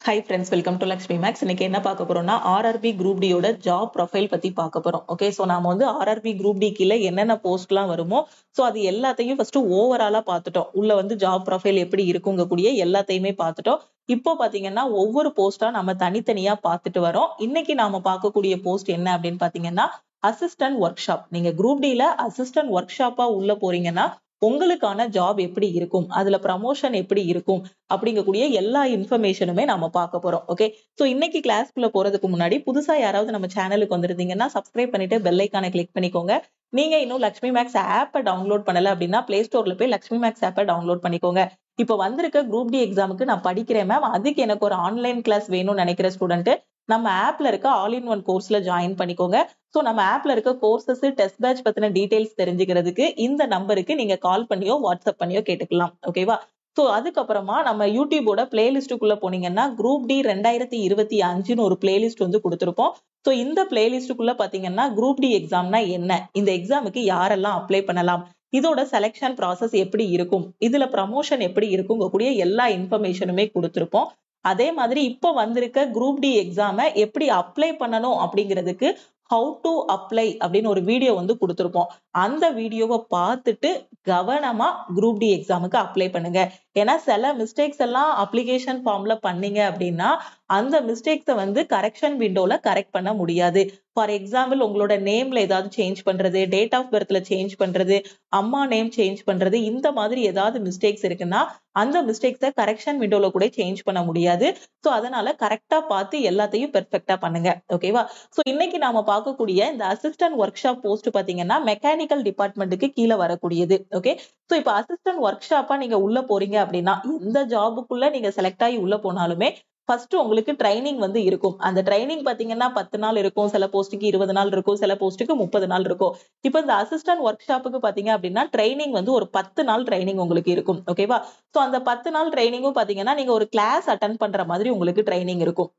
High friends, welcome to Lakshmi maths. இன்னைக்கு என்ன பார்க்க போறோம்னா ஆர்ஆர்பி குரூப் டியோட ஜாப் ப்ரொஃபைல் பத்தி பார்க்க போறோம். ஓகே, ஸோ நாம வந்து ஆர்ஆர்பி குரூப் டி கீழே என்னென்ன போஸ்ட்லாம் வருமோ ஸோ அது எல்லாத்தையும் ஃபர்ஸ்ட் ஓவராலா பார்த்துட்டோம். உள்ள வந்து ஜாப் ப்ரொஃபைல் எப்படி இருக்குங்கக்கூடிய எல்லாத்தையுமே பார்த்துட்டோம். இப்போ பாத்தீங்கன்னா ஒவ்வொரு போஸ்டா நம்ம தனித்தனியா பார்த்துட்டு வரோம். இன்னைக்கு நாம பார்க்கக்கூடிய போஸ்ட் என்ன அப்படின்னு பாத்தீங்கன்னா அசிஸ்டன்ட் ஒர்க் ஷாப். நீங்க குரூப் டில அசிஸ்டன்ட் ஒர்க் ஷாப்பா உள்ள போறீங்கன்னா உங்களுக்கான ஜாப் எப்படி இருக்கும், அதுல ப்ரமோஷன் எப்படி இருக்கும் அப்படிங்கக்கூடிய எல்லா இன்ஃபர்மேஷனுமே நாம பார்க்க போறோம். ஓகே, சோ இன்னைக்கு கிளாஸ்க்குள்ள போறதுக்கு முன்னாடி புதுசா யாராவது நம்ம சேனலுக்கு வந்திருந்தீங்கன்னா சப்ஸ்கிரைப் பண்ணிட்டு பெல் ஐக்கானை கிளிக் பண்ணிக்கோங்க. நீங்க இன்னும் லக்ஷ்மி மேக்ஸ் ஆப்பை டவுன்லோட் பண்ணல அப்படின்னா பிளே ஸ்டோர்ல போய் லக்ஷ்மி மேக்ஸ் ஆப்பை டவுன்லோட் பண்ணிக்கோங்க. இப்ப வந்திருக்க குரூப் டி எக்ஸாமுக்கு நான் படிக்கிறேன் மேம், அதுக்கு எனக்கு ஒரு ஆன்லைன் கிளாஸ் வேணும்னு நினைக்கிற ஸ்டூடெண்ட் நம்ம ஆப்ல இருக்க ஆல் இன் ஒன் கோர்ஸ்ல ஜாயின் பண்ணிக்கோங்க. சோ நம்ம ஆப்ல இருக்க கோர்சஸ், டெஸ்ட் பேட்ச் பத்தின டீடைல்ஸ் தெரிஞ்சுக்கிறதுக்கு இந்த நம்பருக்கு நீங்க கால் பண்ணியோ வாட்ஸ்அப் பண்ணியோ கேட்டுக்கலாம். ஓகேவா? சோ அதுக்கப்புறமா நம்ம யூடியூபோட பிளேலிஸ்டுக்குள்ள போனீங்கன்னா குரூப் டி 2025ன்னு ஒரு பிளேலிஸ்ட் வந்து கொடுத்திருப்போம். சோ இந்த பிளேலிஸ்டுக்குள்ள பாத்தீங்கன்னா குரூப் டி எக்ஸாம்னா என்ன, இந்த எக்ஸாமுக்கு யாரெல்லாம் அப்ளை பண்ணலாம், இதோட செலக்ஷன் ப்ராசஸ் எப்படி இருக்கும், இதுல ப்ரமோஷன் எப்படி இருக்குங்க கூடிய எல்லா இன்ஃபர்மேஷனுமே கொடுத்திருப்போம். அதே மாதிரி இப்ப வந்திருக்க குரூப் டி எக்ஸாம எப்படி அப்ளை பண்ணணும் அப்படிங்கிறதுக்கு ஹவு டு அப்ளை அப்படின்னு ஒரு வீடியோ வந்து கொடுத்திருப்போம். அந்த வீடியோவை பார்த்துட்டு கவனமா குரூப் டி எக்ஸாமுக்கு அப்ளை பண்ணுங்க. ஏன்னா சில மிஸ்டேக்ஸ் எல்லாம் அப்ளிகேஷன் ஃபார்ம்ல பண்ணீங்க அப்படின்னா அந்த மிஸ்டேக்ஸை வந்து கரெக்ஷன் விண்டோல கரெக்ட் பண்ண முடியாது. ஃபார் எக்ஸாம்பிள் உங்களோட நேம்ல ஏதாவது சேஞ்ச் பண்றது, டேட் ஆஃப் பர்த்ல சேஞ்ச் பண்றது, அம்மா நேம் சேஞ்ச் பண்றது, இந்த மாதிரி ஏதாவது மிஸ்டேக்ஸ் இருக்குன்னா அந்த மிஸ்டேக்ஸை கரெக்ஷன் விண்டோல கூட சேஞ்ச் பண்ண முடியாது. சோ அதனால கரெக்டா பார்த்து எல்லாத்தையும் பெர்ஃபெக்ட்டா பண்ணுங்க. ஓகேவா? சோ இன்னைக்கு நாம பார்க்கக்கூடிய இந்த அசிஸ்டன்ட் ஒர்க் ஷாப் போஸ்ட் பாத்தீங்கன்னா மெக்கானிக்கல் டிபார்ட்மெண்ட்டுக்கு கீழே வரக்கூடியது. ஓகே, சோ இப்ப அசிஸ்டன்ட் ஒர்க் ஷாப்பா நீங்க உள்ள போறீங்க அப்படின்னா எந்த ஜாபுக்குள்ள நீங்க செலக்ட் ஆகி உள்ள போனாலுமே ஃபர்ஸ்ட் உங்களுக்கு ட்ரைனிங் வந்து இருக்கும். அந்த ட்ரைனிங் பாத்தீங்கன்னா 10 நாள் இருக்கும், சில போஸ்ட்டுக்கு 20 நாள் இருக்கும், சில போஸ்ட்டுக்கு 30 நாள் இருக்கும். இப்ப இந்த அசிஸ்டன்ட் ஒர்க் ஷாப்புக்கு பாத்தீங்க அப்படின்னா ட்ரைனிங் வந்து ஒரு 10 நாள் ட்ரைனிங் உங்களுக்கு இருக்கும். ஓகேவா? சோ அந்த 10 நாள் ட்ரைனிங்கும் பாத்தீங்கன்னா நீங்க ஒரு கிளாஸ் அட்டென்ட் பண்ற மாதிரி உங்களுக்கு ட்ரைனிங் இருக்கும்.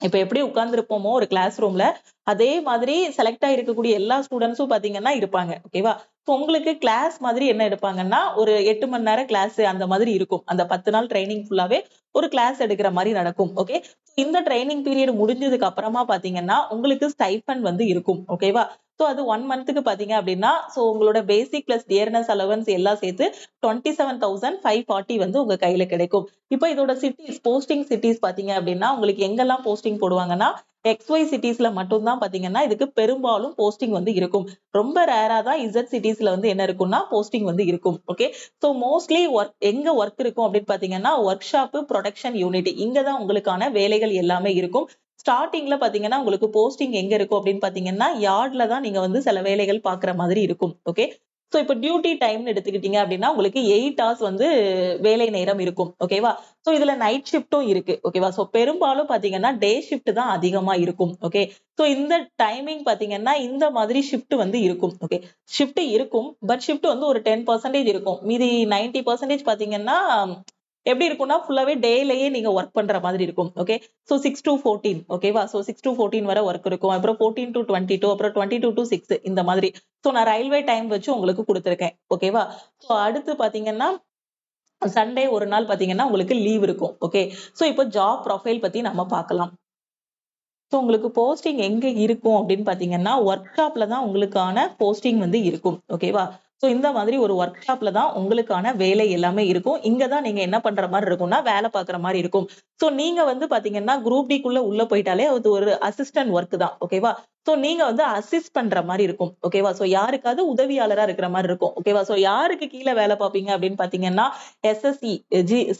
இப்ப எப்படி உட்கார்ந்துருப்போமோ ஒரு கிளாஸ் ரூம்ல, அதே மாதிரி செலக்ட் ஆயிருக்கக்கூடிய எல்லா ஸ்டூடெண்ட்ஸும் பாத்தீங்கன்னா இருப்பாங்க. ஓகேவா? சோ உங்களுக்கு கிளாஸ் மாதிரி என்ன எடுப்பாங்கன்னா ஒரு 8 மணி நேரம் கிளாஸ் அந்த மாதிரி இருக்கும். அந்த 10 நாள் ட்ரைனிங் ஃபுல்லாவே ஒரு கிளாஸ் எடுக்கிற மாதிரி நடக்கும். ஓகே, இந்த ட்ரைனிங் பீரியட் முடிஞ்சதுக்கு அப்புறமா பாத்தீங்கன்னா உங்களுக்கு ஸ்டைஃபண்ட் வந்து இருக்கும். ஓகேவா? சோ அது 1 மந்த்துக்கு பாத்தீங்க அப்படின்னா சோ உங்களோட பேசிக் பிளஸ் டியர்னஸ் அலவன்ஸ் எல்லாம் சேர்த்து 27,540 வந்து உங்க கையில கிடைக்கும். இப்ப இதோட சிட்டிஸ், போஸ்டிங் சிட்டிஸ் பாத்தீங்க அப்படின்னா உங்களுக்கு எங்கெல்லாம் போஸ்டிங் போடுவாங்கன்னா XY சிட்டிஸ்ல மட்டும் தான் பாத்தீங்கன்னா இதுக்கு பெரும்பாலும் போஸ்டிங் வந்து இருக்கும். ரொம்ப ரேரா தான் Z சிட்டிஸ்ல வந்து என்ன இருக்கும்னா போஸ்டிங் வந்து இருக்கும். ஓகே, சோ மோஸ்ட்லி எங்க ஒர்க் இருக்கும் அப்படின்னு பாத்தீங்கன்னா ஒர்க் ஷாப், ப்ரொடக்ஷன் யூனிட், இங்கதான் உங்களுக்கான வேலைகள் எல்லாமே இருக்கும். ஸ்டார்டிங்ல பாத்தீங்கன்னா உங்களுக்கு போஸ்டிங் எங்க இருக்கும் அப்படின்னு பாத்தீங்கன்னா யார்ட்ல தான் நீங்க வந்து சில வேலைகள் பாக்குற மாதிரி இருக்கும். ஓகே, சோ இப்ப டியூட்டி டைம்னு எடுத்துக்கிட்டீங்க அப்படின்னா உங்களுக்கு 8 hours வந்து வேலை நேரம் இருக்கும். ஓகேவா? சோ இதுல நைட் ஷிஃப்டும் இருக்கு. ஓகேவா? சோ பெரும்பாலும் பாத்தீங்கன்னா டே ஷிஃப்ட் தான் அதிகமா இருக்கும். ஓகே, சோ இந்த டைமிங் பாத்தீங்கன்னா இந்த மாதிரி ஷிஃப்ட் வந்து இருக்கும். ஓகே, ஷிஃப்ட் இருக்கும், பட் ஷிஃப்ட் வந்து ஒரு 10% இருக்கும். மீதி 90% பாத்தீங்கன்னா எப்படி இருக்கும்னா ஃபுல்லாவே டேலயே நீங்க ஒர்க் பண்ற மாதிரி இருக்கும். Okay, so 6 to 14. ஓகேவா? சோ 6 to 14 வரை ஒர்க் இருக்கும். அப்புறம் 14 to 22, அப்புறம் 22 to 6 இந்த மாதிரி. சோ நான் ரயில்வே டைம் வச்சு உங்களுக்கு கொடுத்திருக்கேன். ஓகேவா? சோ அடுத்து பாத்தீங்கன்னா சண்டே ஒரு நாள் பாத்தீங்கன்னா உங்களுக்கு லீவ் இருக்கும். ஓகே, சோ இப்போ ஜாப் ப்ரொஃபைல் பத்தி நம்ம பார்க்கலாம். சோ உங்களுக்கு போஸ்டிங் எங்க இருக்கும் அப்படின்னு பாத்தீங்கன்னா ஒர்க் ஷாப்ல தான் உங்களுக்கான போஸ்டிங் வந்து இருக்கும். ஓகேவா? சோ இந்த மாதிரி ஒரு ஒர்க் ஷாப்ல தான் உங்களுக்கான வேலை எல்லாமே இருக்கும். இங்கதான் நீங்க என்ன பண்ற மாதிரி இருக்கும்னா வேலை பார்க்குற மாதிரி இருக்கும். சோ நீங்க வந்து பாத்தீங்கன்னா குரூப் டி குள்ள உள்ள போயிட்டாலே அது ஒரு அசிஸ்டன்ட் ஒர்க் தான். ஓகேவா? சோ நீங்க வந்து அசிஸ்ட் பண்ற மாதிரி இருக்கும். ஓகேவா? சோ யாருக்காவது உதவியாளரா இருக்கிற மாதிரி இருக்கும். ஓகேவா? சோ யாருக்கு கீழே வேலை பார்ப்பீங்க அப்படின்னு பாத்தீங்கன்னா SSE,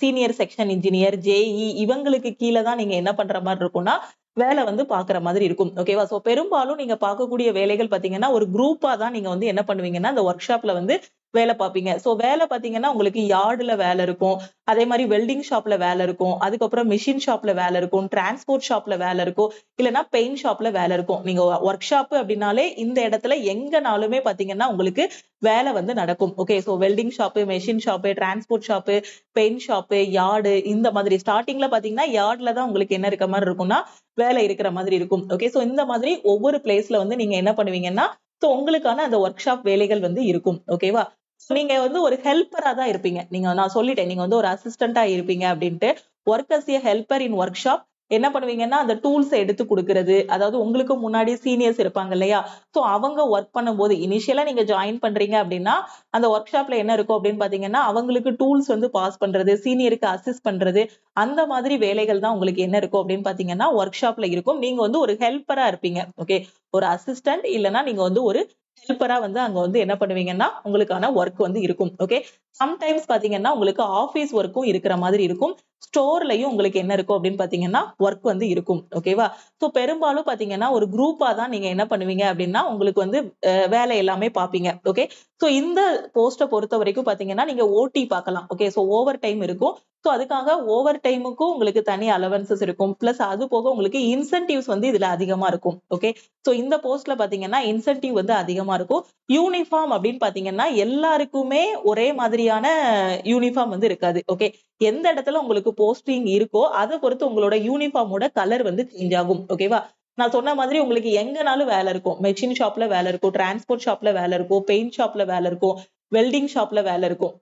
senior section engineer, JE இவங்களுக்கு கீழே தான் நீங்க என்ன பண்ற மாதிரி இருக்கும்னா வேலை வந்து பாக்குற மாதிரி இருக்கும். ஓகேவா? சோ பெரும்பாலும் நீங்க பார்க்கக்கூடிய வேலைகள் பாத்தீங்கன்னா ஒரு குரூப்பா தான் நீங்க வந்து என்ன பண்ணுவீங்கன்னா இந்த ஒர்க் ஷாப்ல வந்து வேலை பார்ப்பீங்க. சோ வேலை பாத்தீங்கன்னா உங்களுக்கு யார்டுல வேலை இருக்கும், அதே மாதிரி வெல்டிங் ஷாப்ல வேலை இருக்கும், அதுக்கப்புறம் மிஷின் ஷாப்ல வேலை இருக்கும், டிரான்ஸ்போர்ட் ஷாப்ல வேலை இருக்கும், இல்லைன்னா பெயிண்ட் ஷாப்ல வேலை இருக்கும். நீங்க ஒர்க் ஷாப் அப்படின்னாலே இந்த இடத்துல எங்கனாலுமே பாத்தீங்கன்னா உங்களுக்கு வேலை வந்து நடக்கும். Okay, so welding shop, machine shop, transport shop, paint shop, yard, இந்த மாதிரி ஸ்டார்டிங்ல பாத்தீங்கன்னா யார்ட்ல தான் உங்களுக்கு என்ன இருக்க மாதிரி இருக்கும்னா வேலை இருக்கிற மாதிரி இருக்கும். ஓகே, சோ இந்த மாதிரி ஒவ்வொரு பிளேஸ்ல வந்து நீங்க என்ன பண்ணுவீங்கன்னா சோ உங்களுக்கான அந்த ஒர்க் ஷாப் வேலைகள் வந்து இருக்கும். ஓகேவா? நீங்க வந்து ஒரு ஹெல்ப்பரா தான் இருப்பீங்க. நான் சொல்லிட்டேன் நீங்க வந்து ஒரு அசிஸ்டன்டா இருப்பீங்க அப்படின்ட்டு. Work as a helper in workshop. என்ன பண்ணுவீங்கன்னா அந்த டூல்ஸ் எடுத்து கொடுக்கறது, அதாவது உங்களுக்கு முன்னாடி சீனியர்ஸ் இருப்பாங்க இல்லையா, சோ அவங்க ஒர்க் பண்ணும்போது இனிஷியலா நீங்க ஜாயின் பண்றீங்க அப்படின்னா அந்த ஒர்க் ஷாப்ல என்ன இருக்கும் அப்படின்னு பாத்தீங்கன்னா அவங்களுக்கு டூல்ஸ் வந்து பாஸ் பண்றது, சீனியருக்கு அசிஸ்ட் பண்றது, அந்த மாதிரி வேலைகள் தான் உங்களுக்கு என்ன இருக்கும் அப்படின்னு பாத்தீங்கன்னா ஒர்க் ஷாப்ல இருக்கும். நீங்க வந்து ஒரு ஹெல்ப்பரா இருப்பீங்க. ஓகே, ஒரு அசிஸ்டன்ட் இல்லைன்னா நீங்க வந்து ஒரு ஹெல்ப்பரா வந்து அங்க வந்து என்ன பண்ணுவீங்கன்னா உங்களுக்கான ஒர்க் வந்து இருக்கும். ஓகே, சம்டைம்ஸ் பாத்தீங்கன்னா உங்களுக்கு ஆபீஸ் ஒர்க்கும் இருக்கிற மாதிரி இருக்கும். ஸ்டோர்லயும் உங்களுக்கு என்ன இருக்கும் அப்படின்னு பாத்தீங்கன்னா ஒர்க் வந்து இருக்கும். ஓகேவா, சோ பெரும்பாலும் பாத்தீங்கன்னா ஒரு குரூப்பா தான் நீங்க என்ன பண்ணுவீங்க அப்படின்னா உங்களுக்கு வந்து வேலை எல்லாமே பாப்பீங்க. ஓகே, சோ இந்த போஸ்ட பொறுத்த வரைக்கும் பாத்தீங்கன்னா நீங்க ஓடி பார்க்கலாம். ஓகே, சோ ஓவர் டைம் இருக்கும். சோ அதுக்காக ஓவர் டைமுக்கும் உங்களுக்கு தனி அலவன்சஸ் இருக்கும். பிளஸ் அது போக உங்களுக்கு இன்சென்டிவ்ஸ் வந்து இதுல அதிகமா இருக்கும். ஓகே, சோ இந்த போஸ்ட்ல பாத்தீங்கன்னா இன்சென்டிவ் வந்து அதிகமா இருக்கும். யூனிஃபார்ம் அப்படின்னு பாத்தீங்கன்னா எல்லாருக்குமே ஒரே மாதிரியான யூனிஃபார்ம் வந்து இருக்காது. ஓகே, எந்த இடத்துல உங்களுக்கு போஸ்டிங் இருக்கோ அதை பொறுத்து உங்களோட யூனிஃபார்மோட கலர் வந்து சேஞ்ச் ஆகும். ஓகேவா, நான் சொன்ன மாதிரி உங்களுக்கு எங்கனாலும் வேலை இருக்கும். மெஷின் ஷாப்ல வேலை இருக்கும், டிரான்ஸ்போர்ட் ஷாப்ல வேலை இருக்கும், பெயிண்ட் ஷாப்ல வேலை இருக்கும், வெல்டிங் ஷாப்ல வேலை இருக்கும்.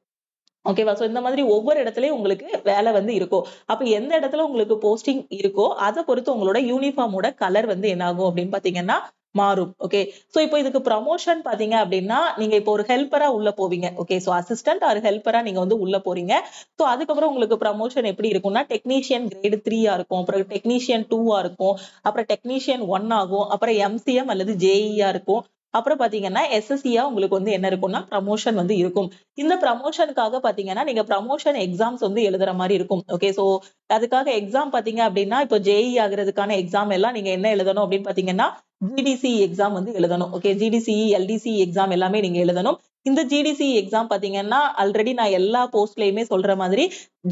ஓகேவா, சோ இந்த மாதிரி ஒவ்வொரு இடத்துலயும் உங்களுக்கு வேலை வந்து இருக்கும். அப்ப எந்த இடத்துல உங்களுக்கு போஸ்டிங் இருக்கோ அதை பொறுத்து உங்களோட யூனிஃபார்மோட கலர் வந்து என்ன ஆகும் அப்படின்னு பாத்தீங்கன்னா மாறும். ஓகே, சோ இப்போ இதுக்கு ப்ரமோஷன் பாத்தீங்க அப்படின்னா நீங்க இப்போ ஒரு ஹெல்ப்பரா உள்ள போவீங்க. ஓகே, சோ அசிஸ்டன்ட் ஆர் ஹெல்ப்பரா நீங்க வந்து உள்ள போறீங்க. சோ அதுக்கப்புறம் உங்களுக்கு ப்ரமோஷன் எப்படி இருக்கும்னா டெக்னீஷியன் கிரேட் 3 இருக்கும், அப்புறம் டெக்னீஷியன் 2 இருக்கும், அப்புறம் டெக்னீஷியன் 1 ஆகும், அப்புறம் எம்சிஎம் அல்லது ஜேஇஆ இருக்கும். அப்புறம் பாத்தீங்கன்னா எஸ்எஸ்சியா உங்களுக்கு வந்து என்ன இருக்கும்னா ப்ரமோஷன் வந்து இருக்கும். இந்த ப்ரமோஷனுக்காக பாத்தீங்கன்னா நீங்க ப்ரமோஷன் எக்ஸாம்ஸ் வந்து எழுதுற மாதிரி இருக்கும். ஓகே, சோ அதுக்காக எக்ஸாம் பாத்தீங்க அப்படின்னா இப்போ ஜேஇ ஆகுறதுக்கான எக்ஸாம் எல்லாம் நீங்க என்ன எழுதணும் அப்படின்னு பாத்தீங்கன்னா ஜிடிசி எக்ஸாம் வந்து எழுதணும். ஓகே, ஜிடிசிஇ எல்டிசி எக்ஸாம் எல்லாமே நீங்க எழுதணும். இந்த ஜிடிசி எக்ஸாம் பாத்தீங்கன்னா ஆல்ரெடி நான் எல்லா போஸ்ட்லயுமே சொல்ற மாதிரி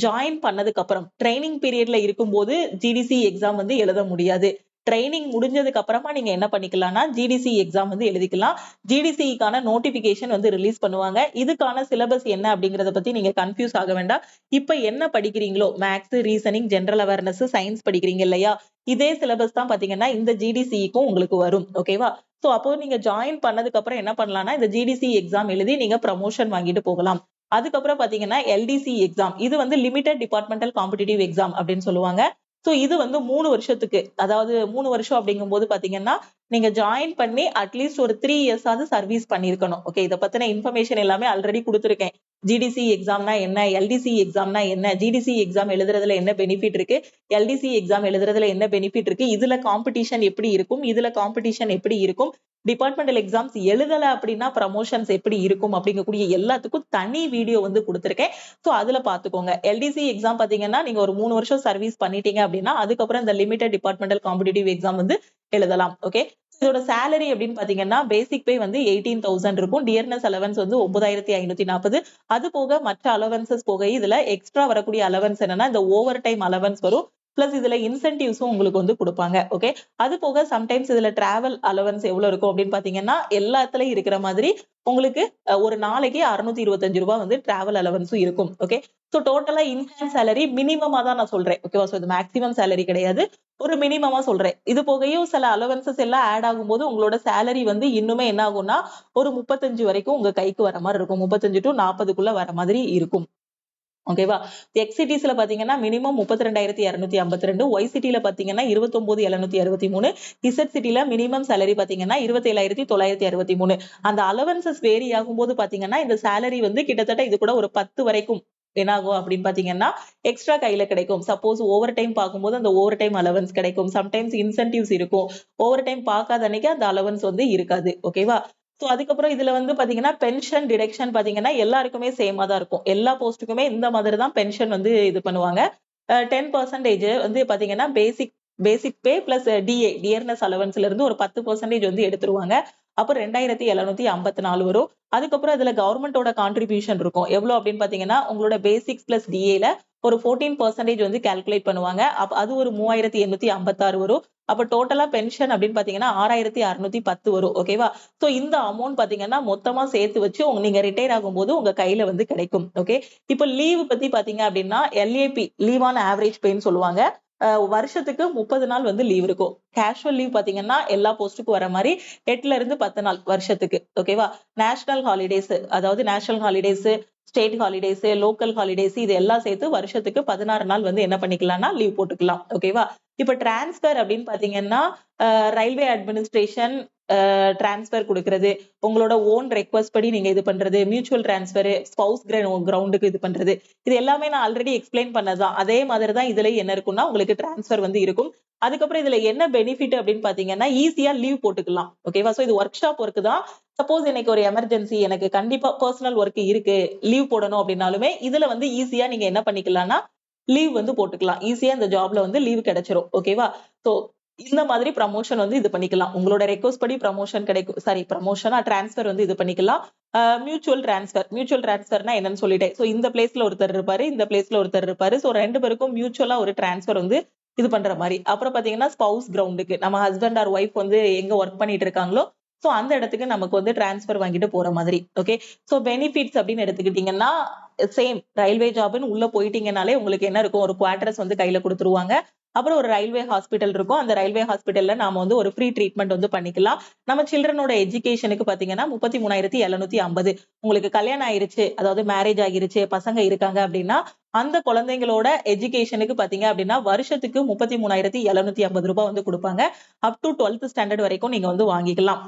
ஜாயின் பண்ணதுக்கு அப்புறம் ட்ரைனிங் பீரியட்ல இருக்கும்போது ஜிடிசி எக்ஸாம் வந்து எழுத முடியாது. ட்ரைனிங் முடிஞ்சதுக்கு அப்புறமா நீங்க என்ன பண்ணிக்கலாம்னா ஜிடிசி எக்ஸாம் வந்து எழுதிக்கலாம். ஜிடிசிக்கான நோட்டிபிகேஷன் வந்து ரிலீஸ் பண்ணுவாங்க. இதுக்கான சிலபஸ் என்ன அப்படிங்கறத பத்தி நீங்க கன்ஃபியூஸ் ஆக வேண்டாம். இப்ப என்ன படிக்கிறீங்களோ maths, reasoning, general awareness, science படிக்கிறீங்க இல்லையா, இதே சிலபஸ் தான் பாத்தீங்கன்னா இந்த ஜிடிசிக்கும் உங்களுக்கு வரும். ஓகேவா, சோ அப்போ நீங்க ஜாயின் பண்ணதுக்கு அப்புறம் என்ன பண்ணலாம்னா இந்த ஜிடிசி எக்ஸாம் எழுதி நீங்க ப்ரமோஷன் வாங்கிட்டு போகலாம். அதுக்கப்புறம் பாத்தீங்கன்னா எல்டிசி எக்ஸாம், இது வந்து லிமிடெட் டிபார்ட்மெண்டல் காம்படிட்டிவ் எக்ஸாம் அப்படின்னு சொல்லுவாங்க. சோ இது வந்து 3 வருஷத்துக்கு, அதாவது 3 வருஷம் அப்படிங்கும்போது பாத்தீங்கன்னா நீங்க ஜாயின் பண்ணி அட்லீஸ்ட் ஒரு 3 இயர்ஸ் ஆவது சர்வீஸ் பண்ணிருக்கணும். ஓகே, இத பத்தின இன்ஃபர்மேஷன் எல்லாமே ஆல்ரெடி கொடுத்திருக்கேன். ஜிடிசி எக்ஸாம்னா என்ன, எல்டிசி எக்ஸாம்னா என்ன, ஜிடிசி எக்ஸாம் எழுதுறதுல என்ன பெனிஃபிட் இருக்கு, எல்டிசி எக்ஸாம் எழுதுறதுல என்ன பெனிஃபிட் இருக்கு, இதுல காம்படிஷன் எப்படி இருக்கும், இதுல காம்படிஷன் எப்படி இருக்கும், டிபார்ட்மெண்டல் எக்ஸாம்ஸ் எழுதல அப்படின்னா ப்ரமோஷன்ஸ் எப்படி இருக்கும் அப்படிங்கக்கூடிய எல்லாத்துக்கும் தனி வீடியோ வந்து கொடுத்திருக்கேன். சோ அதுல பாத்துக்கோங்க. எல்டிசி எக்ஸாம் பாத்தீங்கன்னா நீங்க ஒரு 3 வருஷம் சர்வீஸ் பண்ணிட்டீங்க அப்படின்னா அதுக்கப்புறம் இந்த லிமிடெட் டிபார்ட்மெண்டல் காம்படிட்டிவ் எக்ஸாம் வந்து எழுதலாம். ஓகே, இதோட சேலரி அப்படின்னு பாத்தீங்கன்னா பேசிக் பே வந்து 18,000 இருக்கும். டியர்னஸ் அலவன்ஸ் வந்து 9,540. அது போக மற்ற அலவன்சஸ் போக இதுல எக்ஸ்ட்ரா வரக்கூடிய அலவன்ஸ் என்னன்னா இந்த ஓவர் டைம் அலவன்ஸ் வரும். பிளஸ் இதுல இன்சென்டிவ்ஸும் உங்களுக்கு வந்து கொடுப்பாங்க. ஓகே, அது போக சம்டைம்ஸ் இதுல டிராவல் அலவன்ஸ் எவ்வளவு இருக்கும் அப்படின்னு பாத்தீங்கன்னா எல்லாத்துலயும் இருக்கிற மாதிரி உங்களுக்கு ஒரு நாளைக்கு 625 ரூபாய் வந்து டிராவல் அலவன்ஸும் இருக்கும். ஓகே, சோ டோட்டலா இன்ஹேண்ட் சேலரி மினிமமா தான் நான் சொல்றேன். ஓகேவா, சோ இது மேக்ஸிமம் சேலரி கிடையாது, ஒரு மினிமமா சொல்றேன். இது போகையும் சில அலவன்சஸ் எல்லாம் ஆட் ஆகும்போது உங்களோட சேலரி வந்து இன்னுமே என்ன ஆகும்னா ஒரு 35 வரைக்கும் உங்க கைக்கு வர மாதிரி இருக்கும். 35 to 40க்குள்ள வர மாதிரி இருக்கும். ஓகேவா, எக்ஸிடிஸ்ல பாத்தீங்கன்னா மினிமம் 32,252, ஒய் சிட்டில பாத்தீங்கன்னா 29,763, இசட் சிட்டில மினிமம் சேலரி பாத்தீங்கன்னா 27,963. அந்த அலவன்சஸ் வேரி ஆகும்போது பாத்தீங்கன்னா இந்த சேலரி வந்து கிட்டத்தட்ட இது கூட ஒரு 10 வரைக்கும் என்ன ஆகும் அப்படின்னு பாத்தீங்கன்னா எக்ஸ்ட்ரா கையில கிடைக்கும். சப்போஸ் ஓவர் டைம் பார்க்கும்போது அந்த ஓவர் டைம் அலவன்ஸ் கிடைக்கும். சம்டைம்ஸ் இன்சென்டிவ்ஸ் இருக்கும். ஓவர் டைம் பார்க்காத அன்னைக்கு அந்த அலவன்ஸ் வந்து இருக்காது. ஓகேவா, சோ அதுக்கப்புறம் இதுல வந்து பாத்தீங்கன்னா பென்ஷன் டிடக்ஷன் பாத்தீங்கன்னா எல்லாருக்குமே சேமா தான் இருக்கும். எல்லா போஸ்ட்டுக்குமே இந்த மாதிரி தான் பென்ஷன் வந்து இது பண்ணுவாங்க. 10% வந்து பாத்தீங்கன்னா பேசிக் பேசிக் பே பிளஸ் டிஏ டியர்னஸ் அலவன்ஸ்ல இருந்து ஒரு 10% வந்து எடுத்துருவாங்க. அப்ப 2,754 வரும். அதுக்கப்புறம் இதுல கவர்மெண்டோட கான்ட்ரிபியூஷன் இருக்கும். எவ்வளவு அப்படின்னு பாத்தீங்கன்னா உங்களோட பேசிக்ஸ் பிளஸ் டிஏல ஒரு 14% வந்து கால்குலேட் பண்ணுவாங்க. அது ஒரு 3,856 வரும். அப்ப டோட்டலா பென்ஷன் அப்படின்னு பாத்தீங்கன்னா 6,610 வரும். ஓகேவா, சோ இந்த அமௌண்ட் பாத்தீங்கன்னா மொத்தமா சேர்த்து வச்சு நீங்க ரிட்டையர் ஆகும்போது உங்க கையில வந்து கிடைக்கும். ஓகே, இப்ப லீவ் பத்தி பாத்தீங்க அப்படின்னா எல்ஏபி லீவ் ஆன் ஆவரேஜ் பேன்னு சொல்லுவாங்க. வருஷத்துக்கு 30 நாள் வந்து லீவ் இருக்கும். கேஷுவல் லீவ் பாத்தீங்கன்னா எல்லா போஸ்ட்டுக்கும் வர மாதிரி 8ல இருந்து 10 நாள் வருஷத்துக்கு. ஓகேவா, நேஷனல் ஹாலிடேஸ், அதாவது national holidays, state holidays, local holidays இது எல்லாம் சேர்த்து வருஷத்துக்கு 16 நாள் வந்து என்ன பண்ணிக்கலாம்னா லீவ் போட்டுக்கலாம். ஓகேவா? இப்ப டிரான்ஸ்பர் அப்படின்னு பாத்தீங்கன்னா ரயில்வே அட்மினிஸ்ட்ரேஷன் டிரான்ஸ்பர் கொடுக்கறது, உங்களோட ஓன் ரெக்வஸ்ட் படி நீங்க இது பண்றது, மியூச்சுவல் டிரான்ஸ்பர், ஸ்பவுஸ் கிரவுண்டுக்கு இது பண்றது, இது எல்லாமே நான் ஆல்ரெடி எக்ஸ்பிளைன் பண்ணதான். அதே மாதிரி தான் இதுல என்ன இருக்கும்னா உங்களுக்கு டிரான்ஸ்பர் வந்து இருக்கும். அதுக்கப்புறம் இதுல என்ன பெனிஃபிட் அப்படின்னு பாத்தீங்கன்னா ஈஸியா லீவ் போட்டுக்கலாம். ஓகேவா? சோ இது ஒர்க் ஷாப் ஒர்க் தான். சப்போஸ் எனக்கு ஒரு எமர்ஜென்சி, எனக்கு கண்டிப்பா பர்சனல் ஒர்க் இருக்கு, லீவ் போடணும் அப்படின்னாலுமே இதுல வந்து ஈஸியா நீங்க என்ன பண்ணிக்கலாம்னா லீவ் வந்து போட்டுக்கலாம். ஈஸியா இந்த ஜாப்ல வந்து லீவ் கிடைச்சிரும். ஓகேவா? சோ இந்த மாதிரி ப்ரமோஷன் வந்து இது பண்ணிக்கலாம். உங்களோட ரெக்வஸ்ட் படி ப்ரமோஷன் கிடைக்கும். சாரி, ப்ரமோஷனா டிரான்ஸ்பர் வந்து இது பண்ணிக்கலாம். மியூச்சுவல் டிரான்ஸ்பர்னா என்னன்னு சொல்லிட்டேன். சோ இந்த பிளேஸ்ல ஒருத்தர் இருப்பாரு, இந்த பிளேஸ்ல ஒருத்தர் இருப்பாரு. சோ 2 பேருக்கும் மியூச்சுவலா ஒரு டிரான்ஸ்பர் வந்து இது பண்ற மாதிரி. அப்புறம் பாத்தீங்கன்னா ஸ்பவுஸ் கிரவுண்டுக்கு, நம்ம ஹஸ்பண்ட் ஆர் ஒய்ஃப் வந்து எங்க ஒர்க் பண்ணிட்டு இருக்காங்களோ சோ அந்த இடத்துக்கு நமக்கு வந்து டிரான்ஸ்பர் வாங்கிட்டு போற மாதிரி. ஓகே. சோ பெனிஃபிட்ஸ் அப்படின்னு எடுத்துக்கிட்டீங்கன்னா சேம் ரயில்வே ஜாப்னு உள்ள போயிட்டீங்கனாலே உங்களுக்கு என்ன இருக்கும், ஒரு குவார்டர்ஸ் வந்து கையில கொடுத்துருவாங்க. அப்புறம் ஒரு ரயில்வே ஹாஸ்பிட்டல் இருக்கும். அந்த ரயில்வே ஹாஸ்பிட்டல்ல நாம வந்து ஒரு ஃப்ரீ ட்ரீட்மெண்ட் வந்து பண்ணிக்கலாம். நம்ம சில்ட்ரனோட எஜுகேஷனுக்கு பாத்தீங்கன்னா 33,750. உங்களுக்கு கல்யாணம் ஆயிருச்சு, அதாவது மேரேஜ் ஆகிருச்சு, பசங்க இருக்காங்க அப்படின்னா அந்த குழந்தைங்களோட எஜுகேஷனுக்கு பாத்தீங்க அப்படின்னா வருஷத்துக்கு 33,750 ரூபாய் வந்து கொடுப்பாங்க. அப் டு 12th ஸ்டாண்டர்ட் வரைக்கும் நீங்க வந்து வாங்கிக்கலாம்.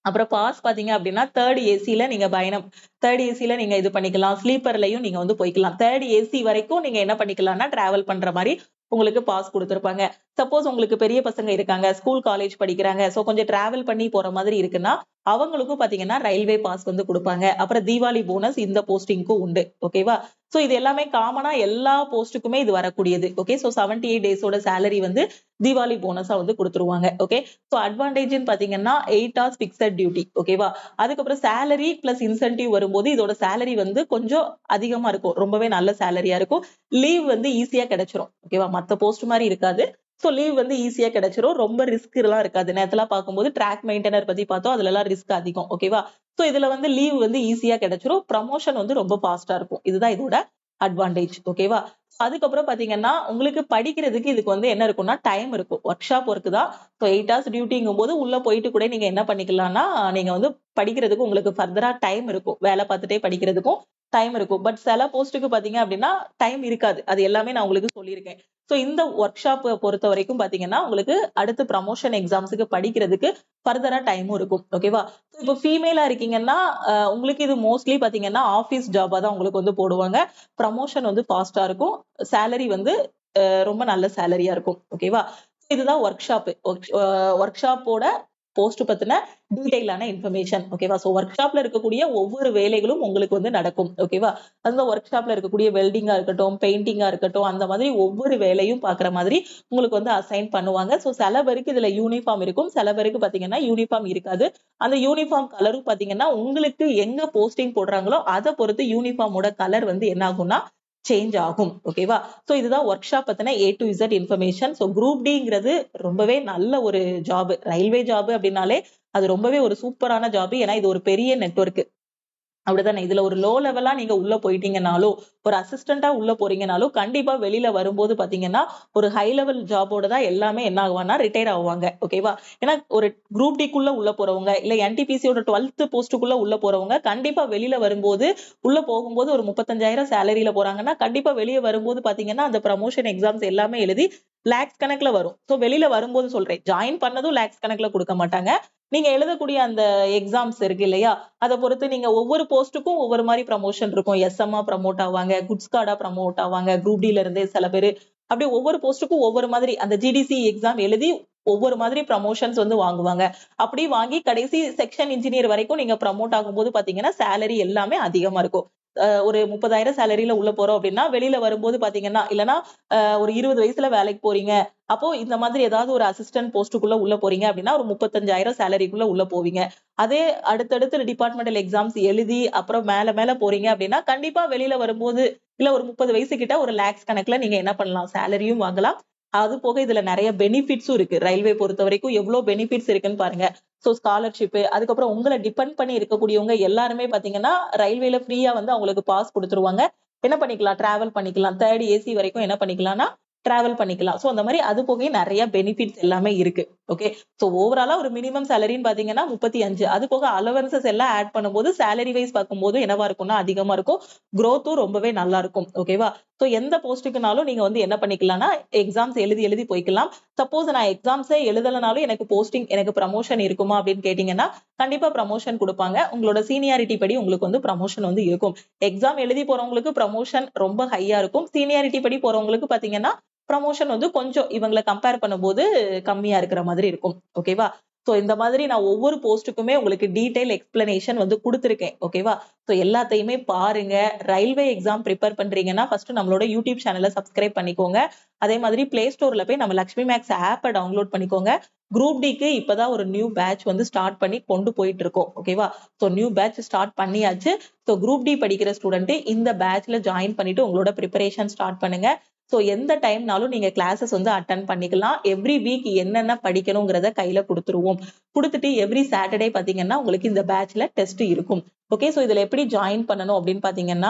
அப்புறம் பாஸ் பாத்தீங்க அப்படின்னா தேர்ட் ஏசில நீங்க பயணம், தேர்ட் ஏசில நீங்க இது பண்ணிக்கலாம். ஸ்லீப்பர்லயும் நீங்க வந்து போய்க்கலாம். தேர்ட் ஏசி வரைக்கும் நீங்க என்ன பண்ணிக்கலாம்னா டிராவல் பண்ற மாதிரி உங்களுக்கு பாஸ் கொடுத்திருப்பாங்க. சப்போஸ் உங்களுக்கு பெரிய பசங்க இருக்காங்க, ஸ்கூல் காலேஜ் படிக்கிறாங்க, சோ கொஞ்சம் டிராவல் பண்ணி போற மாதிரி இருக்குன்னா அவங்களுக்கும் பாத்தீங்கன்னா ரயில்வே பாஸ் வந்து கொடுப்பாங்க. அப்புறம் தீபாவளி போனஸ் இந்த போஸ்டிங்க்கும் உண்டு. ஓகேவா? சோ இது எல்லாமே காமனா எல்லா போஸ்டுக்குமே இது வரக்கூடியது. ஓகே. சோ 78 டேஸோட சேலரி வந்து தீபாவளி போனஸா வந்து கொடுத்துருவாங்க. ஓகே. சோ அட்வான்டேஜ்னு பாத்தீங்கன்னா 8 hours பிக்ஸட் டியூட்டி. ஓகேவா? அதுக்கப்புறம் சேலரி பிளஸ் இன்சென்டிவ் வரும்போது இதோட சேலரி வந்து கொஞ்சம் அதிகமா இருக்கும். ரொம்பவே நல்ல சேலரியா இருக்கும். லீவ் வந்து ஈஸியா கிடைச்சிரும். ஓகேவா? மத்த போஸ்ட் மாதிரி இருக்காது. சோ லீவ் வந்து ஈஸியா கிடைச்சிரும். ரொம்ப ரிஸ்க் எல்லாம் இருக்காது. நேத்துல பார்க்கும்போது ட்ராக் மெயின்டெனர் பத்தி பார்த்தோம். அதுல எல்லாம் ரிஸ்க் அதிகம். ஓகேவா? சோ இதுல வந்து லீவ் வந்து ஈஸியா கிடைச்சிரும். ப்ரமோஷன் வந்து ரொம்ப ஃபாஸ்டா இருக்கும். இதுதான் இதோட அட்வான்டேஜ். ஓகேவா? அதுக்கப்புறம் பாத்தீங்கன்னா உங்களுக்கு படிக்கிறதுக்கு இதுக்கு வந்து என்ன இருக்கும்னா டைம் இருக்கும். ஒர்க் ஷாப் ஒர்க் தான். சோ 8 hours டியூட்டிங்கும் போது உள்ள போயிட்டு கூட நீங்க என்ன பண்ணிக்கலாம்னா நீங்க வந்து படிக்கிறதுக்கு உங்களுக்கு ஃபர்தரா டைம் இருக்கும். வேலை பார்த்துட்டே படிக்கிறதுக்கும் டைம் இருக்கும். பட் சில போஸ்ட்டுக்கு பாத்தீங்க அப்படின்னா டைம் இருக்காது. அது எல்லாமே நான் உங்களுக்கு சொல்லியிருக்கேன். சோ இந்த ஒர்க் ஷாப் பொறுத்த வரைக்கும் பாத்தீங்கன்னா உங்களுக்கு அடுத்து ப்ரமோஷன் எக்ஸாம்ஸ்க்கு படிக்கிறதுக்கு ஃபர்தரா டைமும் இருக்கும். ஓகேவா? இப்போ ஃபீமேலா இருக்கீங்கன்னா உங்களுக்கு இது மோஸ்ட்லி பாத்தீங்கன்னா ஆபீஸ் ஜாபா தான் உங்களுக்கு வந்து போடுவாங்க. ப்ரமோஷன் வந்து ஃபாஸ்டா இருக்கும். சேலரி வந்து ரொம்ப நல்ல சேலரியா இருக்கும். ஓகேவா? இதுதான் ஒர்க் ஷாப்போட போஸ்ட் பத்தின டீடைலான இன்ஃபர்மேஷன். ஓகேவா? சோ ஒர்க் ஷாப்ல இருக்கக்கூடிய ஒவ்வொரு வேலைகளும் உங்களுக்கு வந்து நடக்கும். ஓகேவா? அந்த ஒர்க் ஷாப்ல இருக்கக்கூடிய வெல்டிங்கா இருக்கட்டும், பெயிண்டிங்கா இருக்கட்டும், அந்த மாதிரி ஒவ்வொரு வேலையும் பாக்குற மாதிரி உங்களுக்கு வந்து அசைன் பண்ணுவாங்க. சோ சில பேருக்கு இதுல யூனிஃபார்ம் இருக்கும். சில பேருக்கு பாத்தீங்கன்னா யூனிஃபார்ம் இருக்காது. அந்த யூனிஃபார்ம் கலரும் பாத்தீங்கன்னா உங்களுக்கு எங்க போஸ்டிங் போடுறாங்களோ அதை பொறுத்து யூனிஃபார்மோட கலர் வந்து என்ன ஆகும்னா சேஞ்ச் ஆகும். ஓகேவா? சோ இதுதான் ஒர்க் ஷாப் பத்தின A to Z information. So group டிங்கிறது ரொம்பவே நல்ல ஒரு ஜாப். ரயில்வே ஜாப் அப்படின்னாலே அது ரொம்பவே ஒரு சூப்பரான ஜாப். ஏன்னா இது ஒரு பெரிய நெட்வொர்க். அப்படிதானே? இதுல ஒரு லோ லெவலா நீங்க உள்ள போயிட்டீங்கனாலும், ஒரு அசிஸ்டன்டா உள்ள போறீங்கனாலும், கண்டிப்பா வெளியில வரும்போது பாத்தீங்கன்னா, ஒரு ஹை லெவல் ஜாபோட தான் எல்லாமே என்ன ஆகுவான்னா ரிட்டயர் ஆவாங்க. ஓகேவா? ஏன்னா ஒரு குரூப் டிக்குள்ள உள்ள போறவங்க, இல்ல NTPCயோட 12th போஸ்டுக்குள்ள உள்ள போறவங்க, கண்டிப்பா வெளியில வரும்போது, உள்ள போகும்போது ஒரு 35,000 சேலரியில போறாங்கன்னா, கண்டிப்பா வெளிய வரும்போது பாத்தீங்கன்னா, அந்த ப்ரமோஷன் எக்ஸாம்ஸ் எல்லாமே எழுதி லேக்ஸ் கணக்குல வரும். சோ வெளியில வரும்போது சொல்றேன். ஜாயின் பண்ணதும் லேக்ஸ் கணக்குல குடுக்க மாட்டாங்க. நீங்க எழுதக்கூடிய அந்த எக்ஸாம்ஸ் இருக்கு இல்லையா? அத பொறுத்து நீங்க ஒவ்வொரு போஸ்ட்டுக்கும் ஒவ்வொரு மாரி ப்ரமோஷன் இருக்கும். எஸ்எம்மா ப்ரமோட் ஆவாங்க. குட்ஸ் கார்டா ப்ரமோட் ஆவாங்க. குரூப் டில இருந்தே சில பேரு. அப்படியே ஒவ்வொரு போஸ்ட்டுக்கும் ஒவ்வொரு மாதிரி அந்த GDC எக்ஸாம் எழுதி ஒவ்வொரு மாதிரி ப்ரமோஷன்ஸ் வந்து வாங்குவாங்க. அப்படி வாங்கி கடைசி செக்ஷன் இன்ஜினியர் வரைக்கும் நீங்க ப்ரமோட் ஆகும்போது பாத்தீங்கன்னா, சேலரி எல்லாமே அதிகமா இருக்கும். ஒரு 30,000 சேலரில உள்ள போறோம் அப்படின்னா, வெளியில வரும்போது பாத்தீங்கன்னா, இல்லன்னா ஒரு 20 வயசுல வேலைக்கு போறீங்க. அப்போ இந்த மாதிரி ஏதாவது ஒரு அசிஸ்டன்ட் போஸ்ட்டுக்குள்ள உள்ள போறீங்க அப்படின்னா, ஒரு 35,000 சேலரிக்குள்ள உள்ள போவீங்க. அதே அடுத்தடுத்து டிபார்ட்மெண்டல் எக்ஸாம்ஸ் எழுதி, அப்புறம் மேல மேல போறீங்க அப்படின்னா, கண்டிப்பா வெளியில வரும்போது, இல்ல ஒரு 30 வயசு கிட்ட ஒரு லேக்ஸ் கணக்குல நீங்க என்ன பண்ணலாம்? சேலரியும் வாங்கலாம். அது போக இதுல நெறைய பெனிஃபிட்ஸும் இருக்கு. ரயில்வே பொறுத்தவரைக்கும் எவ்ளோ பெனிஃபிட்ஸ் இருக்குன்னு பாருங்க. சோ ஸ்காலர்ஷிப், அதுக்கப்புறம் உங்கள டிபெண்ட் பண்ணி இருக்கக்கூடியவங்க எல்லாருமே பாத்தீங்கன்னா, ரயில்வேல ஃப்ரீயா வந்து அவங்களுக்கு பாஸ் குடுத்துருவாங்க. என்ன பண்ணிக்கலாம்? டிராவல் பண்ணிக்கலாம். 3rd ஏசி வரைக்கும் என்ன பண்ணிக்கலாம்னா டிராவல் பண்ணிக்கலாம். சோ அந்த மாதிரி அது போக நிறைய பெனிஃபிட்ஸ் எல்லாமே இருக்கு. ஓகே. சோ ஓவராலா ஒரு மினிமம் சேலரின்னு பாத்தீங்கன்னா 35. அது போக அலவன்சஸ் எல்லாம் ஆட் பண்ணும்போது சேலரி வைஸ் பார்க்கும்போது என்னவா இருக்கும்னா அதிகமா இருக்கும். growth-உம் ரொம்பவே நல்லா இருக்கும். ஓகேவா? சோ எந்த போஸ்டுக்குனாலும் நீங்க வந்து என்ன பண்ணிக்கலாம்னா எக்ஸாம்ஸ் எழுதி எழுதி போய்க்கலாம். சப்போஸ் நான் எக்ஸாம்ஸே எழுதலனாலும் எனக்கு போஸ்டிங் எனக்கு ப்ரமோஷன் இருக்குமா அப்படின்னு கேட்டீங்கன்னா கண்டிப்பா ப்ரமோஷன் கொடுப்பாங்க. உங்களோட சீனியாரிட்டி படி உங்களுக்கு வந்து ப்ரமோஷன் வந்து இருக்கும். எக்ஸாம் எழுதி போறவங்களுக்கு ப்ரமோஷன் ரொம்ப ஹையா இருக்கும். சீனியாரிட்டி படி போறவங்களுக்கு பாத்தீங்கன்னா ப்ரமோஷன் வந்து கொஞ்சம் இவங்கள கம்பேர் பண்ணும்போது கம்மியா இருக்கிற மாதிரி இருக்கும். ஓகேவா? சோ இந்த மாதிரி நான் ஒவ்வொரு போஸ்டுக்குமே உங்களுக்கு டீடைல் எக்ஸ்பிளனேஷன் வந்து குடுத்திருக்கேன். ஓகேவா? சோ எல்லாத்தையுமே பாருங்க. ரயில்வே எக்ஸாம் பிரிப்பேர் பண்றீங்கன்னா ஃபர்ஸ்ட் நம்மளோட யூடியூப் சேனலை சப்ஸ்கிரைப் பண்ணிக்கோங்க. அதே மாதிரி பிளே ஸ்டோர்ல போய் நம்ம லக்ஷ்மி மேக்ஸ் ஆப்பை டவுன்லோட் பண்ணிக்கோங்க. குரூப் டிக்கு இப்பதான் ஒரு நியூ பேட்ச் வந்து ஸ்டார்ட் பண்ணி கொண்டு போயிட்டு இருக்கோம். ஓகேவா? சோ நியூ பேட்ச் ஸ்டார்ட் பண்ணியாச்சு. சோ குரூப் டி படிக்கிற ஸ்டூடெண்ட் இந்த பேட்ச்ல ஜாயின் பண்ணிட்டு உங்களோட ப்ரிப்பரேஷன் ஸ்டார்ட் பண்ணுங்க. சோ எந்த டைம்னாலும் நீங்க கிளாஸஸ் வந்து அட்டெண்ட் பண்ணிக்கலாம். எவ்ரி வீக் என்னென்ன படிக்கணுங்கிறத கையில குடுத்துருவோம். குடுத்துட்டு எவ்ரி சாட்டர்டே பாத்தீங்கன்னா உங்களுக்கு இந்த பேட்ச்ல டெஸ்ட் இருக்கும். ஓகே. சோ இதுல எப்படி ஜாயின் பண்ணணும் அப்படின்னு பாத்தீங்கன்னா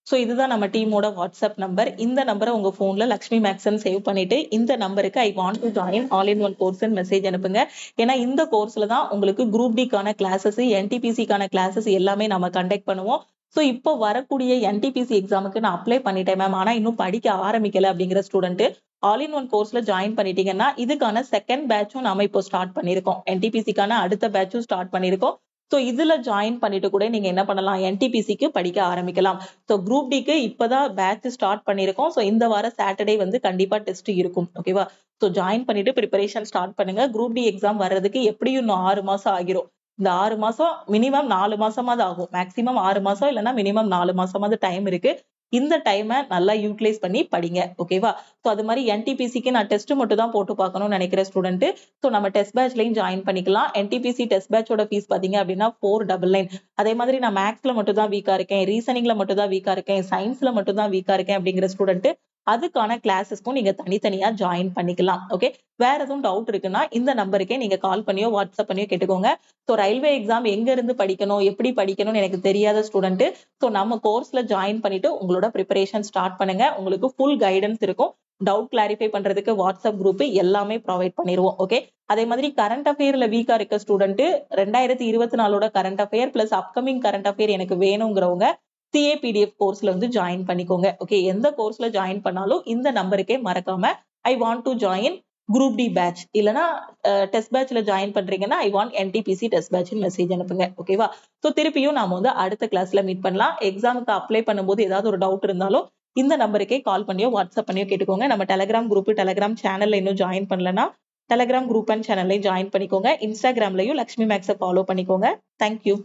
சோ இதுதான் நம்ம டீமோட வாட்ஸ்அப் நம்பர். இந்த நம்பரை உங்க போன்ல லக்ஷ்மி மேக்ஸ்ன்னு சேவ் பண்ணிட்டு இந்த நம்பருக்கு ஐ want to join all in one course message அனுப்புங்க. ஏன்னா இந்த கோர்ஸ்ல தான் உங்களுக்கு குரூப் டிக்கான கிளாஸஸ் என்டிபிசிக்கான கிளாஸஸ் எல்லாமே நம்ம கண்டக்ட் பண்ணுவோம். சோ இப்போ வரக்கூடிய என்டிபிசி எக்ஸாமுக்கு நான் அப்ளை பண்ணிட்டேன் மேம், ஆனா இன்னும் படிக்க ஆரம்பிக்கல அப்படிங்கிற ஸ்டூடெண்ட் ஆல் இன் ஒன் கோர்ஸ்ல ஜாயின் பண்ணிட்டீங்கன்னா இதுக்கான செகண்ட் பேட்சும் நாம இப்போ ஸ்டார்ட் பண்ணிருக்கோம். என்டிபிசிக்கான அடுத்த பேட்சும் ஸ்டார்ட் பண்ணிருக்கோம். சோ இதுல ஜாயின் பண்ணிட்டு கூட நீங்க என்ன பண்ணலாம், என்டிபிசிக்கு படிக்க ஆரம்பிக்கலாம். சோ குரூப் டிக்கு இப்பதான் பேட்ச் ஸ்டார்ட் பண்ணிருக்கோம். சோ இந்த வாரம் சாட்டர்டே வந்து கண்டிப்பா டெஸ்ட் இருக்கும். ஓகேவா? சோ ஜாயின் பண்ணிட்டு ப்ரிப்பரேஷன் ஸ்டார்ட் பண்ணுங்க. குரூப் டி எக்ஸாம் வர்றதுக்கு எப்படியும் இன்னும் 6 மாசம் ஆகிரும். இந்த 6 மாசம் மினிமம் 4 மாசமாவது ஆகும். மேக்ஸிமம் 6 மாசம் இல்லைன்னா மினிமம் 4 மாசமாவது டைம் இருக்கு. இந்த டைமை நல்லா யூட்டிலைஸ் பண்ணி படிங்க. ஓகேவா? சோ அது மாதிரி என்டிபிசிக்கு நான் டெஸ்ட் மட்டும் தான் போட்டு பார்க்கணும்னு நினைக்கிற ஸ்டூடெண்ட் சோ நம்ம டெஸ்ட் பேட்ச்லயும் ஜாயின் பண்ணிக்கலாம். என்டிபிசி டெஸ்ட் பேட்சோட ஃபீஸ் பாத்தீங்க அப்படின்னா 499. அதே மாதிரி நான் மேக்ஸ்ல மட்டும் தான் வீக்கா இருக்கேன், ரீசனிங்ல மட்டும் தான் வீக்கா இருக்கேன், சயின்ஸ்ல மட்டும் தான் வீக்கா இருக்கேன் அப்படிங்கிற ஸ்டூடெண்ட் அதுக்கான கிளாஸஸ்க்கும் நீங்க தனித்தனியா ஜாயின் பண்ணிக்கலாம். ஓகே. வேற எதுவும் டவுட் இருக்குன்னா இந்த நம்பருக்கே நீங்க கால் பண்ணியோ வாட்ஸ்அப் பண்ணியோ கேட்டுக்கோங்க. சோ ரயில்வே எக்ஸாம் எங்க இருந்து படிக்கணும் எப்படி படிக்கணும்னு எனக்கு தெரியாத ஸ்டூடெண்ட் சோ நம்ம கோர்ஸ்ல ஜாயின் பண்ணிட்டு உங்களோட ப்ரிப்பரேஷன் ஸ்டார்ட் பண்ணுங்க. உங்களுக்கு ஃபுல் கைடன்ஸ் இருக்கும். டவுட் கிளாரிஃபை பண்றதுக்கு வாட்ஸ்அப் குரூப் எல்லாமே ப்ரொவைட் பண்ணிடுவோம். ஓகே. அதே மாதிரி கரண்ட் அஃபேர்ல வீக்கா இருக்க ஸ்டூடெண்ட் 2024ஓட current affair plus upcoming current affair எனக்கு வேணுங்கிறவங்க சிஏபிடிஎஃப் கோர்ஸ்ல வந்து ஜாயின் பண்ணிக்கோங்க. ஓகே. எந்த கோர்ஸ்ல ஜாயின் பண்ணாலும் இந்த நம்பருக்கே மறக்காம I want to join group D batch இல்லனா டெஸ்ட் பேட்ச்ல ஜாயின் பண்றீங்கன்னா I want NTPC test batch message அனுப்புங்க. ஓகேவா? சோ திருப்பியும் நாம வந்து அடுத்த கிளாஸ்ல மீட் பண்ணலாம். எக்ஸாமுக்கு அப்ளை பண்ணும்போது ஏதாவது ஒரு டவுட் இருந்தாலும் இந்த நம்பருக்கே கால் பண்ணியோ வாட்ஸ்அப் பண்ணியோ கேட்டுக்கோங்க. நம்ம டெலிகிராம் குரூப் டெலிகிராம் சேனல்ல இன்னும் ஜாயின் பண்ணலன்னா டெலிகிராம் குரூப் அண்ட் சேனல்லையும் ஜாயின் பண்ணிக்கோங்க. இன்ஸ்டாகிராம்லயும் லக்ஷ்மி மேக்ஸை ஃபாலோ பண்ணிக்கோங்க. தேங்க்யூ.